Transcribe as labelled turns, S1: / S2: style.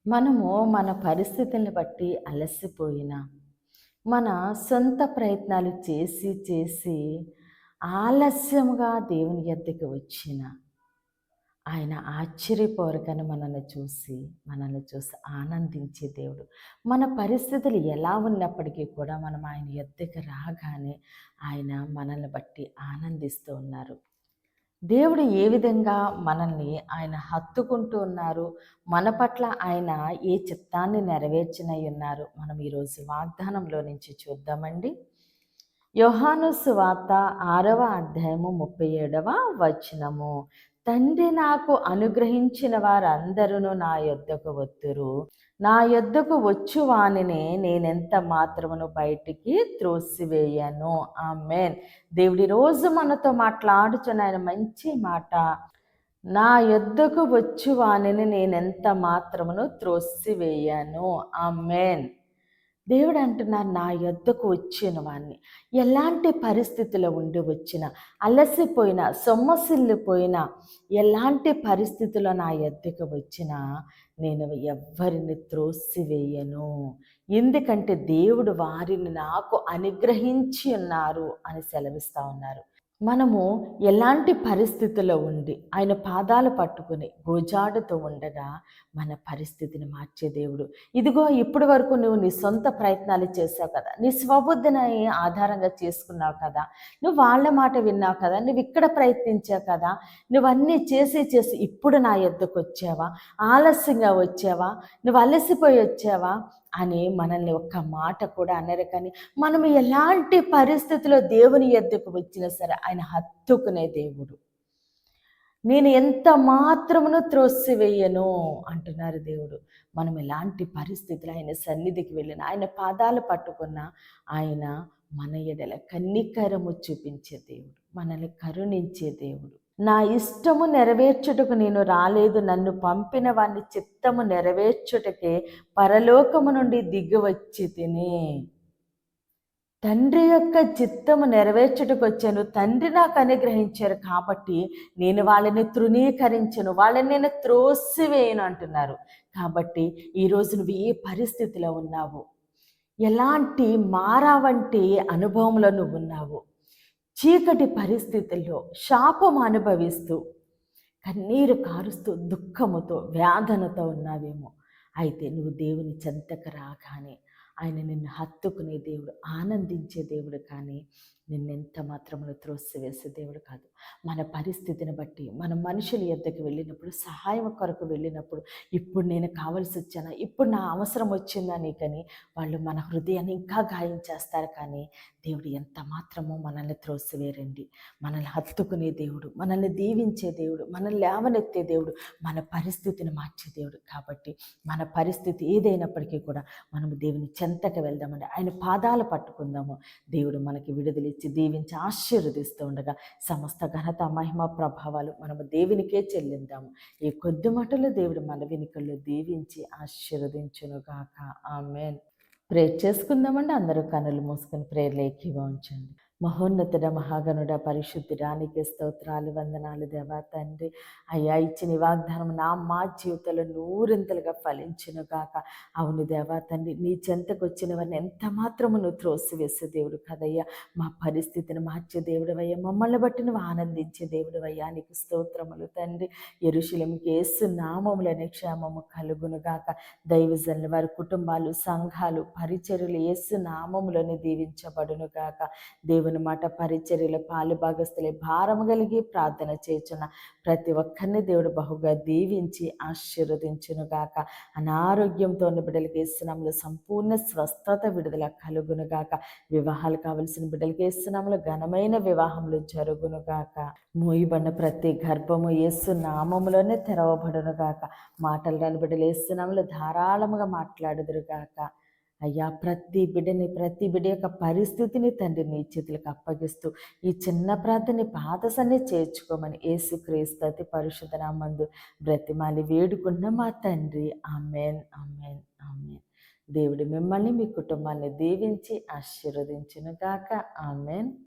S1: మనము మన పరిస్థితుల్ని బట్టి అలసిపోయినా, మన సొంత ప్రయత్నాలు చేసి చేసి ఆలస్యంగా దేవుని యొద్దకు వచ్చిన ఆయన ఆశ్చర్యపోరగానే మనల్ని చూసి ఆనందించే దేవుడు. మన పరిస్థితులు ఎలా ఉన్నప్పటికీ కూడా మనం ఆయన యొద్దకు రాగానే ఆయన మనల్ని బట్టి ఆనందిస్తూ ఉన్నారు. దేవుడు ఏ విధంగా మనల్ని ఆయన హత్తుకుంటూ ఉన్నారు, మన పట్ల ఆయన ఏ చిత్తాన్ని నెరవేర్చినై ఉన్నారు, మనం ఈరోజు వాగ్దానంలో నుంచి చూద్దామండి. యోహాను సువార్త 6వ అధ్యాయము 37వ వచనము. తండ్రి నాకు అనుగ్రహించిన వారందరూ నా యొద్దకు వత్తురు. నా యొద్దకు వచ్చు వానిని నేనెంత మాత్రమును బయటికి త్రోసివేయను. ఆమేన్. దేవుడి రోజు మనతో మాట్లాడుచున్న ఆయన మంచి మాట. నా యొద్దకు వచ్చు వానిని నేనెంత మాత్రమును త్రోసివేయను. ఆమేన్. దేవుడు అంటున్నారు, నా యొద్దకు వచ్చిన వాణ్ణి ఎలాంటి పరిస్థితిలో ఉండి వచ్చిన, అలసిపోయిన, సొమ్మసిల్లిపోయిన, ఎలాంటి పరిస్థితిలో నా యొద్దకు వచ్చినా నేను ఎవ్వరిని త్రోసివేయను. ఎందుకంటే దేవుడు వారిని నాకు అనుగ్రహించి ఉన్నారు అని సెలవిస్తూ ఉన్నారు. మనము ఎలాంటి పరిస్థితుల్లో ఉండి ఆయన పాదాలు పట్టుకుని గోజాడుతూ ఉండగా మన పరిస్థితిని మార్చే దేవుడు. ఇదిగో ఇప్పటి వరకు నువ్వు నీ సొంత ప్రయత్నాలు చేసావు కదా, నీ స్వబుద్ధిని ఆధారంగా చేసుకున్నావు కదా, నువ్వు వాళ్ళ మాట విన్నావు కదా, నువ్వు ఇక్కడ ప్రయత్నించావు కదా, నువ్వన్నీ చేసి ఇప్పుడు నా యొద్దకు వచ్చావా, ఆలస్యంగా వచ్చావా, నువ్వు అలసిపోయి వచ్చావా అని మనల్ని ఒక్క మాట కూడా అనరు. కానీ మనం ఎలాంటి పరిస్థితిలో దేవుని యొద్దకు వచ్చినా సరే ఆయన హత్తుకునే దేవుడు. నేను ఎంత మాత్రమును త్రోసివేయను అంటున్నారు దేవుడు. మనం ఎలాంటి పరిస్థితులు ఆయన సన్నిధికి వెళ్ళిన, ఆయన పాదాలు పట్టుకున్న ఆయన మన ఎడల కన్నికరము చూపించే దేవుడు, మనల్ని కరుణించే దేవుడు. నా ఇష్టము నెరవేర్చుటకు నేను రాలేదు, నన్ను పంపిన వాని చిత్తము నెరవేర్చుటకే పరలోకము నుండి దిగివచ్చి తిని. తండ్రి యొక్క చిత్తము నెరవేర్చుటకు వచ్చాను, తండ్రి నాకు అనుగ్రహించారు కాబట్టి నేను వాళ్ళని తృణీకరించను, వాళ్ళని నేను త్రోసివేయను అంటున్నారు. కాబట్టి ఈరోజు నువ్వు ఏ పరిస్థితిలో ఉన్నావు, ఎలాంటి మారా వంటి అనుభవంలో నువ్వు ఉన్నావు, చీకటి పరిస్థితుల్లో శాపం అనుభవిస్తూ కన్నీరు కారుస్తూ దుఃఖముతో వేదనతో ఉన్నావేమో. అయితే నువ్వు దేవుని చెంతకు రాగానే ఆయన నిన్ను హత్తుకునే దేవుడు, ఆనందించే దేవుడు, కానీ నిన్నెంత మాత్రమును త్రోసివేసే దేవుడు కాదు. మన పరిస్థితిని బట్టి మనం మనుషుల యొద్దకు వెళ్ళినప్పుడు, సహాయం కొరకు వెళ్ళినప్పుడు, ఇప్పుడు నేను కావలసి వచ్చానా, ఇప్పుడు నా అవసరం వచ్చిందా నీకని వాళ్ళు మన హృదయాన్ని ఇంకా గాయం చేస్తారు. కానీ దేవుడు ఎంత మాత్రమో మనల్ని త్రోసివేరండి. మనల్ని హత్తుకునే దేవుడు, మనల్ని దీవించే దేవుడు, మనల్ని లేవనెత్తే దేవుడు, మన పరిస్థితిని మార్చే దేవుడు. కాబట్టి మన పరిస్థితి ఏదైనప్పటికీ కూడా మనము దేవుని చెంతకు వెళ్దామండి, ఆయన పాదాలు పట్టుకుందాము. దేవుడు మనకి విడుదలిచ్చి దీవించి ఆశీర్వదిస్తూ ఉండగా సమస్త ఘనత మహిమ ప్రభావాలు మనము దేవునికే చెల్లిందాము. ఈ కొద్ది మాటలు దేవుడు మన వెనుకల్లో దీవించి ఆశీర్వదించునుగాక. ఆమేన్. ప్రేర్ చేసుకుందామండి. అందరూ కనులు మూసుకొని ప్రేర్లో ఏకీభవించండి. మహోన్నతుడ, మహాగణుడ, పరిశుద్ధుడా, నీకే స్తోత్రాలు, వందనాలు దేవా తండ్రి. అయ్యా, ఇచ్చిన వాగ్దానం మా జీవితంలో నూరింతలుగా ఫలించును గాక. అవును దేవా తండ్రి, నీ చెంతకు వచ్చిన వారిని ఎంత మాత్రము నువ్వు త్రోసివేసే దేవుడు కదయ్యా. మా పరిస్థితిని మార్చే దేవుడు అయ్యా, మమ్మల్ని బట్టి నువ్వు ఆనందించే దేవుడు అయ్యా. నీకు స్తోత్రములు తండ్రి. యెరూషలేముకి యేసు నామములోనే క్షేమము కలుగును గాక. దైవజనులు, వారి కుటుంబాలు, సంఘాలు, పరిచర్యలు యేసు నామములోనే దీవించబడును గాక. దేవుని మాట పరిచర్యలో పాలు భాగస్తులే భారము కలిగి ప్రార్థన చేయుచున్న ప్రతి ఒక్కరిని దేవుడు బహుగా దీవించి ఆశీర్వదించును గాక. అనారోగ్యంతో ఉన్న బిడ్డలకి యేసునామములో సంపూర్ణ స్వస్థత, విడుదల కలుగును గాక. వివాహాలు కావలసిన బిడ్డలకి యేసునామములో ఘనమైన వివాహములు జరుగును గాక. మూయబడిన ప్రతి గర్భము యేసు నామములోనే తెరవబడును గాక. మాటలు రాని బిడ్డలు యేసునామములో ధారాళముగా మాట్లాడుదురు గాక. అయ్యా, ప్రతి బిడ్డ యొక్క పరిస్థితిని తండ్రి నీ చేతులకు అప్పగిస్తూ ఈ చిన్న ప్రార్థనని పాదసన్ని చేర్చుకోమని యేసుక్రీస్తు అతి పరిశుద్ధ నామమున బ్రతిమాలి వేడుకున్న మా తండ్రి. ఆమేన్, ఆమేన్, ఆమేన్. దేవుడు మిమ్మల్ని, మీ కుటుంబాన్ని దీవించి ఆశీర్వదించును గాక. ఆమేన్.